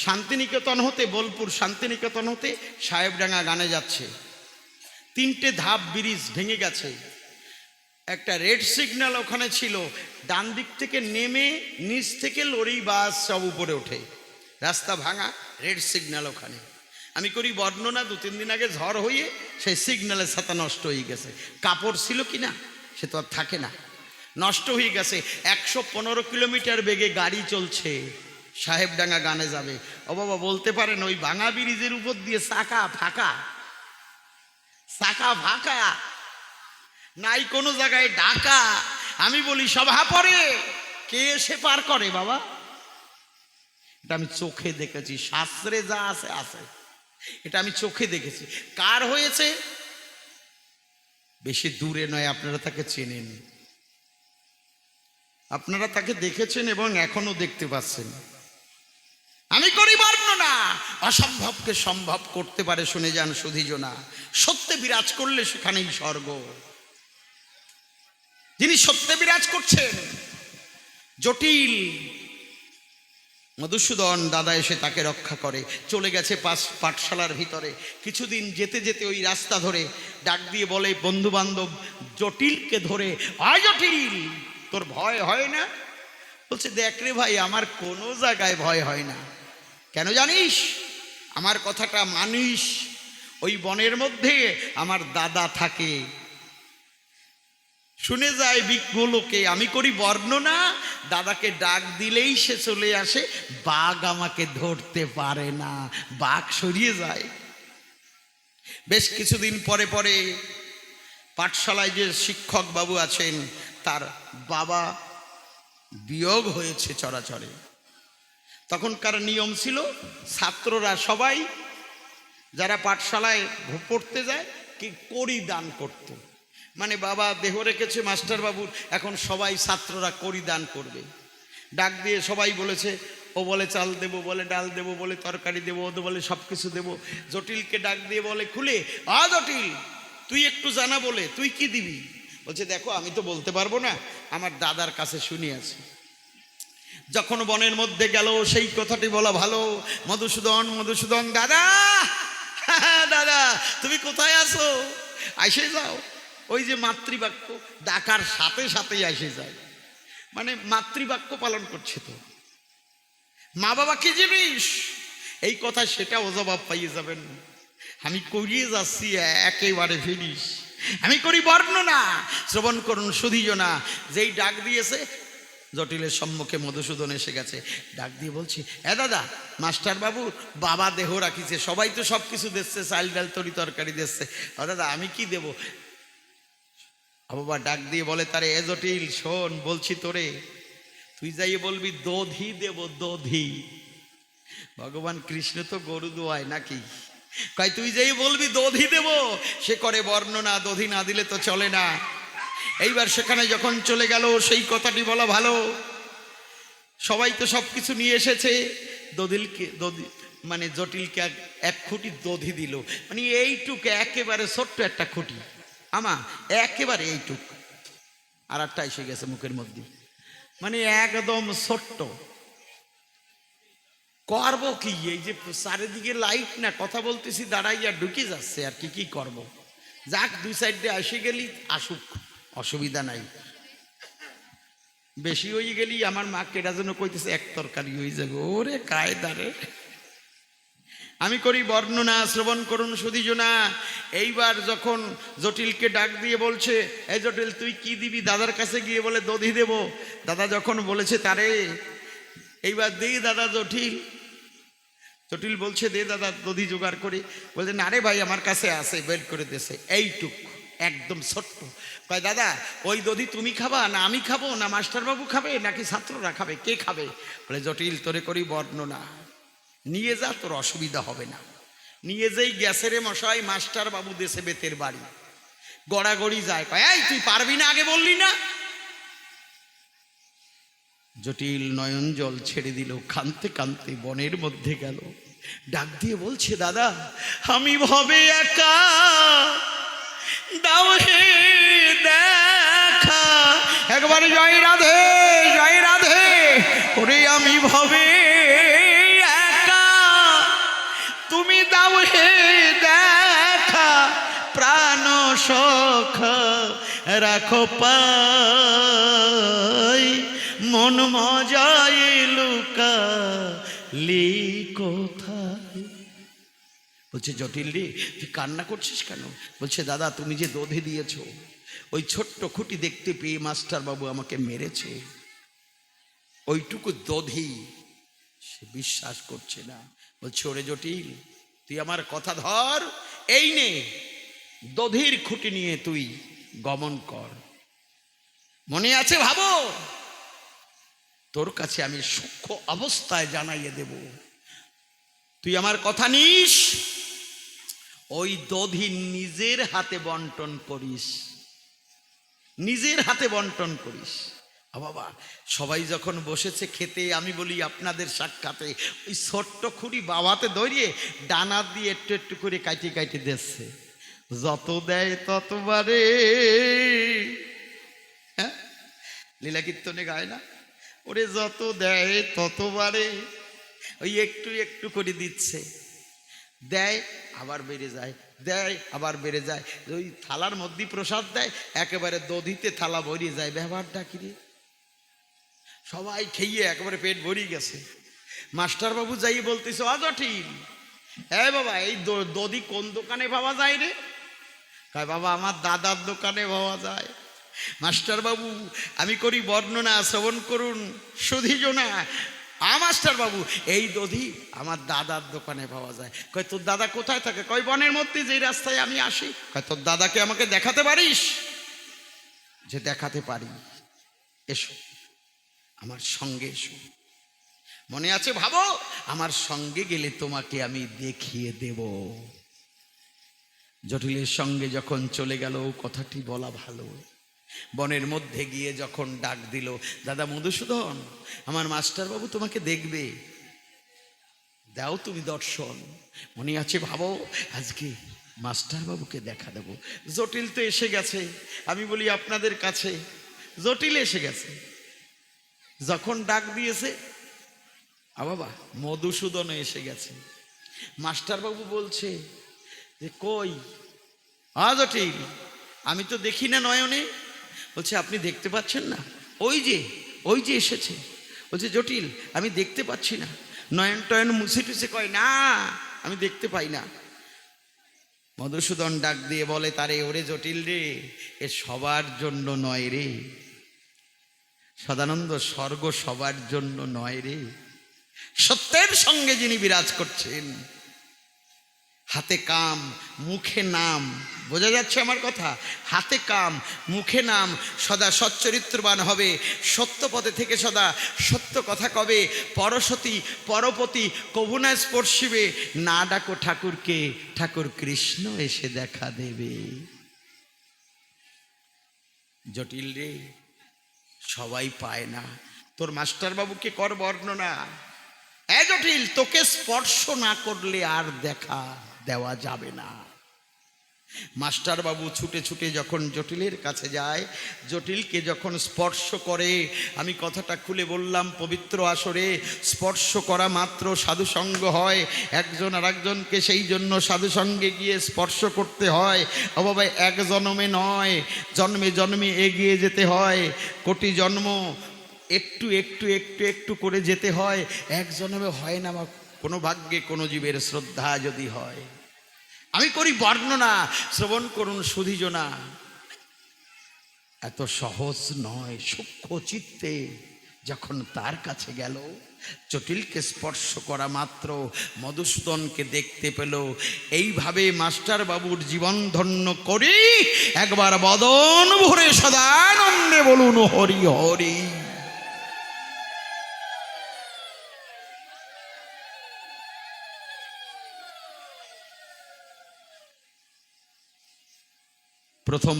শান্তিনিকেতন হতে, বোলপুর শান্তিনিকেতন হতে সাহেবডাঙ্গা গানে যাচ্ছে। 3টে ধাপ ব্রিজ ভেঙে গেছে। একটা রেড সিগন্যাল ওখানে ছিল, ডান দিক থেকে নেমে নিচ থেকে লরি বাস সব উপরে ওঠে। রাস্তা ভাঙা, রেড সিগন্যাল ওখানে। আমি করি বর্ণনা, 2-3 দিন আগে ঝড় হয়ে সেই সিগন্যালের ছাতা নষ্ট হয়ে গেছে। কাপড় ছিল কি না সে তো আর থাকে না, নষ্ট হয়ে গেছে। 115 কিলোমিটার বেগে গাড়ি চলছে, সাহেবডাঙ্গা গানে যাবে। ও বাবা, বলতে পারেন ওই ভাঙা ব্রিজের উপর দিয়ে চাকা ফাঁকা, চাকা ফাঁকা, নাই কোনো জায়গায় ঢাকা। আমি বলি সভা পরে কে এসে পার করে বাবা? এটা আমি চোখে দেখেছি, শাস্ত্রে যা আছে আছে, এটা আমি চোখে দেখেছি। কার হয়েছে? বেশি দূরে নয়, আপনারা তাকে চেনেন, আপনারা তাকে দেখেছেন এবং এখনো দেখতে পাচ্ছেন। আমি করি বর্ণনা, অসম্ভবকে সম্ভব করতে পারে। শুনে যান সুধীজনা, সত্যে বিরাজ করলে সেখানেই স্বর্গ। যিনি সত্যে বিরাজ করছেন, জটিল মধুসূদন দাদা এসে তাকে রক্ষা করে। চলে গেছে পাঠশালার ভিতরে। কিছুদিন যেতে যেতে ওই রাস্তা ধরে ডাক দিয়ে বলে বন্ধু বান্ধব জটিলকে ধরে, হয় জটিল, তোর ভয় হয় না? বলছে দেখ রে ভাই, আমার কোনো জায়গায় ভয় হয় না। কেন জানিস? আমার কথাটা মানিস। ওই বনের মধ্যে আমার দাদা থাকে, শুনে যায় বিজ্ঞলোকে। আমি করি বর্ণনা, দাদাকে ডাক দিলেই সে চলে আসে। বাঘ আমাকে ধরতে পারে না, বাঘ সরিয়ে যায়। বেশ কিছুদিন পরে পরে পাঠশালায় যে শিক্ষক বাবু আছেন, তার বাবা বিয়োগ হয়েছে চরাচরে। তখনকার নিয়ম ছিল, ছাত্ররা সবাই যারা পাঠশালায় পড়তে যায় কি কড়ি দান করত। মানে বাবা দেহ রেখেছে মাস্টার বাবুর, এখন সবাই ছাত্ররা কড়ি দান করবে। ডাক দিয়ে সবাই বলেছে, ও বলে চাল দেবো, বলে ডাল দেবো, বলে তরকারি দেবো, ও বলে সব কিছু দেবো। জটিলকে ডাক দিয়ে বলে, খুলে জটিল তুই একটু জানা, বলে তুই কি দিবি? বলছে দেখো আমি তো বলতে পারবো না, আমার দাদার কাছে শুনি আছি। যখন বনের মধ্যে গেল, সেই কথাটি বলা ভালো, মধুসূদন মধুসূদন দাদা, দাদা তুমি কোথায় আছো? আসে যাও। ওই যে মাতৃবাক্য, ডাকার সাথে সাথেই আসে যায়, মানে মাতৃবাক্য পালন করছে। তো মা বাবা কি জিনিস, এই কথা সেটা ও জবাব পাইয়ে যাবেন। আমি করিয়ে যাচ্ছি একেবারে ফিনিশ। আমি করি বর্ণনা, শ্রবণ করুন সুধীজনা। যেই ডাক দিয়েছে, জটিলের সম্মুখে মধুসূদন এসে গেছে। ডাক দিয়ে বলছি, হ্যাঁ দাদা, মাস্টার বাবুর বাবা দেহ রাখিছে, সবাই তো সব কিছু দিচ্ছে, চাল ডাল তরি তরকারি দিচ্ছে, দাদা আমি কি দেবো? বাবা ডাক দিয়ে বলে তারে, এ জটিল শোন, বলছি তোরে, তুই যাই বলবি দধি দেব, দধি। ভগবান কৃষ্ণ তো গরু দোয়ায় নাকি, কয় তুই যেই বলবি দধি দেব। সে করে বর্ণনা, দধি না দিলে তো চলে না। এইবার সেখানে যখন চলে গেল, সেই কথাটি বলা ভালো, সবাই তো সব কিছু নিয়ে এসেছে। মানে জটিলকে 1 খুঁটি দধি দিল, মানে এইটুকু একেবারে ছোট্ট একটা খুঁটি, আমা একেবারে এইটুক। আর একটা এসে গেছে মুখের মধ্যে, মানে একদম ছোট্ট। করবো কি? এই যে চারিদিকে লাইট না, কথা বলতেছি দাঁড়াইয়া ঢুকে যাচ্ছে, আর কি করব? যাক, 2 সাইড দিয়ে আসে গেলি আসুক, অসুবিধা নাই। বেশি হয়ে গেলি আমার মা কেটা যেন কইতেছে 1 তরকারি হয়ে যাবে। ওরে কায়দারে। আমি করি বর্ণনা, শ্রবণ করুন সুধীজনা। এইবার যখন জটিলকে ডাক দিয়ে বলছে, এই জটিল তুই কি দিবি? দাদার কাছে গিয়ে বলে দধি দেব। দাদা যখন বলেছে তারে, এইবার দে দাদা জটিল। জটিল বলছে দে দাদা দধি জোগাড় করে। বলছে না রে ভাই, আমার কাছে আছে, বের করে দিয়েছে এইটুক, একদম ছোট্ট। কয় দাদা ওই দধি তুমি খাবা না আমি খাবো, না মাস্টারবাবু খাবে, নাকি ছাত্ররা খাবে, কে খাবে? বলে জটিল তোরে করি বর্ণনা, নিয়ে যা, তোর অসুবিধা হবে না। নিয়ে যেই গ্যাসের মশাই মাস্টার বাবু দেশে বেতের বাড়ি, গড়াগড়ি যায়। কয় এই তুই পারবি না, আগে বললি না? জটিল নয়ন জল ছেড়ে দিল, কাঁদতে কাঁদতে বনের মধ্যে গেল। ডাক দিয়ে বলছে, দাদা আমি ভবে একা, দাও হে দেখা। একবারে জয় রাধে, জয় রাধে। ওরে আমি ভবে একা, সখা রাখো পাই, মন মজায় লুকালি কোথায়। বলছে জটিল রে তুই কান্না করছিস কেন? বলছে দাদা তুমি যে দধি দিয়েছো, ওই ছোট্ট খুঁটি দেখতে পেয়ে মাস্টার বাবু আমাকে মেরেছে। ওইটুকু দধি সে বিশ্বাস করছে না। বলছে ওরে জটিল তুই আমার কথা ধর, এই নে দধির খুঁটি নিয়ে তুই গমন কর। মনে আছে ভাবো, তোর কাছে আমি সূক্ষ্ম অবস্থায় জানাইয়ে দেব, তুই আমার কথা নিস, ওই দধি নিজের হাতে বন্টন করিস, নিজের হাতে বন্টন করিস। বাবা সবাই যখন বসেছে খেতে, আমি বলি আপনাদের সাক্ষাতে ওই ছোট্ট খুঁড়ি বাবাতে ধরিয়ে ডানা দিয়ে একটু একটু করে কাইটে কাইটে দিচ্ছে। যত দেয় ততবারে, হ্যাঁ লীলা কীর্তনে গায় না, ওরে যত দেয় ততবারে, ওই একটু একটু করে দিচ্ছে, দেয় আবার বেড়ে যায়, দেয় আবার বেড়ে যায়। ওই থালার মধ্যে প্রসাদ দেয়, একেবারে দধিতে থালা ভরিয়ে যায়। ব্যবহারটা কি রে? সবাই খেয়ে একেবারে পেট ভরিয়ে গেছে। মাস্টার বাবু যাই বলতেছে অজটিল, হ্যাঁ বাবা এই দধি কোন দোকানে পাওয়া যায় রে? কয় বাবা আমার দাদার দোকানে পাওয়া যায়। মাস্টার বাবু আমি করি বর্ণনা, শ্রবণ করুন সুধীজনা। মাস্টার বাবু এই দধি আমার দাদার দোকানে পাওয়া যায়। কয় তোর দাদা কোথায় থাকে? কয় বনের মধ্যে, যে রাস্তায় আমি আসি। কয় তোর দাদাকে আমাকে দেখাতে পারিস? যে দেখাতে পারি, এসো আমার সঙ্গে এসো। মনে আছে ভাবো, আমার সঙ্গে গেলে তোমাকে আমি দেখিয়ে দেব। জটিলের সঙ্গে যখন চলে গেল, কথাটি বলা ভালো। বনের মধ্যে গিয়ে যখন ডাক দিল, দাদা মধুসূদন আমার মাস্টার বাবু তোমাকে দেখবে, দাও তুমি দর্শন। মনে আছে ভাবো, আজকে মাস্টার বাবুকে দেখা দেব। জটিল তো এসে গেছে, আমি বলি আপনাদের কাছে জটিল এসে গেছে। যখন ডাক দিয়েছে বাবা মধুসূদন এসে গেছে। মাস্টার বাবু বলছে যে কই জটিল, আমি তো দেখি না নয়নে। বলছে আপনি দেখতে পাচ্ছেন না? ওই যে এসেছে। বলছে জটিল আমি দেখতে পাচ্ছি না, নয়ন টয়ন মুছে টুছে। কয় না আমি দেখতে পাই না। মধুসূদন ডাক দিয়ে বলে তারে, ওরে জটিল রে, এ সবার জন্য নয় রে, সদানন্দ স্বর্গ সবার জন্য নয় রে, সত্যের সঙ্গে যিনি বিরাজ করছেন, হাতে কাম মুখে নাম। বোঝা যাচ্ছে আমার কথা? হাতে কাম মুখে নাম, সদা সচ্চরিত্রবান হবে, সত্য পথে থেকে সদা সত্য কথা কবে, পরসতী পরপতি কভু না স্পর্শিবে, না ডাকো ঠাকুরকে, ঠাকুর কৃষ্ণ এসে দেখা দেবে। জটিল রে সবাই পায় না, তোর মাস্টার বাবুকে কর বর্ণনা। জটিল তোকে স্পর্শ না করলে আর দেখা দেওয়া যাবে না। মাস্টার বাবু ছুটে ছুটে যখন জটিলের কাছে যায়, জটিলকে যখন স্পর্শ করে, আমি কথাটা খুলে বললাম পবিত্র আসরে, স্পর্শ করা মাত্র সাধুসঙ্গ হয়। একজন আর একজনকে সেই জন্য সাধুসঙ্গে গিয়ে স্পর্শ করতে হয়। ও বাবা এক জন্মে নয়, জন্মে জন্মে এগিয়ে যেতে হয়, কোটি জন্ম একটু একটু একটু একটু করে যেতে হয়। এক জন্মে হয় না, কোনো ভাগ্যে কোনো জীবের শ্রদ্ধা যদি হয়। আমি করি বর্ণনা, শ্রবণ করুন সুধীজনা। এত সহজ নয়। সূক্ষ্ম চিত্তে যখন তার কাছে গেল, জটিলকে স্পর্শ করা মাত্র মধুসূদনকে দেখতে পেল। এইভাবে মাস্টার বাবুর জীবন ধন্য করি, একবার বদন ভরে সদানন্দে বলুন হরি হরি। প্রথম